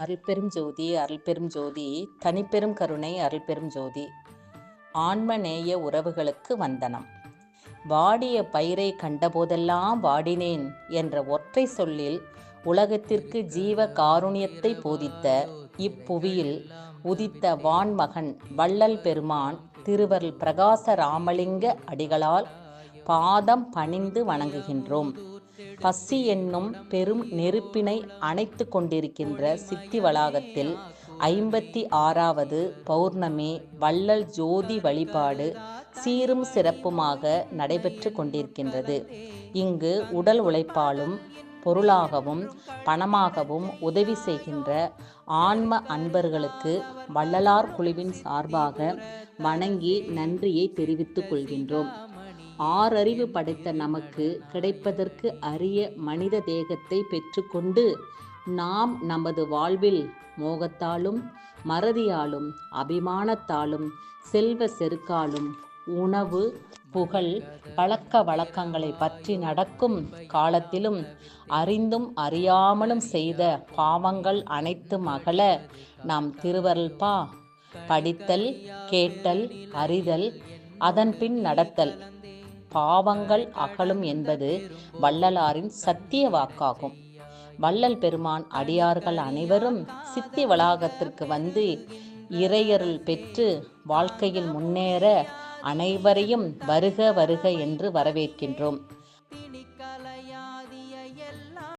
அருள்பெரும் ஜோதி அருள்பெரும் ஜோதி தனிப்பெரும் கருணை அருள்பெரும் ஜோதி. ஆன்மநேய உறவுகளுக்கு வந்தனம். வாடிய பயிரை கண்டபோதெல்லாம் வாடினேன் என்ற ஒற்றை சொல்லில் உலகத்திற்கு ஜீவ காருண்யத்தை போதித்த இப்புவியில் உதித்த வான்மகன் வள்ளல் பெருமான் திருவருள் பிரகாச ராமலிங்க அடிகளால் பாதம் பணிந்து வணங்குகின்றோம். பசி என்னும் பெரும் நெருப்பினை அணைத்து கொண்டிருக்கின்ற சித்தி வளாகத்தில் 56வது பௌர்ணமி வள்ளல் ஜோதி வழிபாடு சீரும் சிறப்புமாக நடைபெற்று கொண்டிருக்கின்றது. இங்கு உடல் உழைப்பாலும் பொருளாகவும் பணமாகவும் உதவி செய்கின்ற ஆன்ம அன்பர்களுக்கு வள்ளலார் குழுவின் சார்பாக வணங்கி நன்றியை தெரிவித்துக் கொள்கின்றோம். ஆறறிவு படைத்த நமக்கு கிடைப்பதற்கு அரிய மனித தேகத்தை பெற்றுக்கொண்டு நாம் நமது வாழ்வில் மோகத்தாலும் மறதியாலும் அபிமானத்தாலும் செல்வ செருக்காலும் உணவு புகழ் பழக்க வழக்கங்களை பற்றி நடக்கும் காலத்திலும் அறிந்தும் அறியாமலும் செய்த பாவங்கள் அனைத்தும் அகல நாம் திருவருள்பா படித்தல் கேட்டல் அறிதல் அதன்பின் நடத்தல் பாவங்கள் அகலும் என்பது வள்ளலாரின் சத்திய வாக்காகும். வள்ளல் பெருமான் அடியார்கள் அனைவரும் சித்தி வளாகத்திற்கு வந்து இறையருள் பெற்று வாழ்க்கையில் முன்னேற அனைவரையும் வருக வருக என்று வரவேற்கின்றோம்.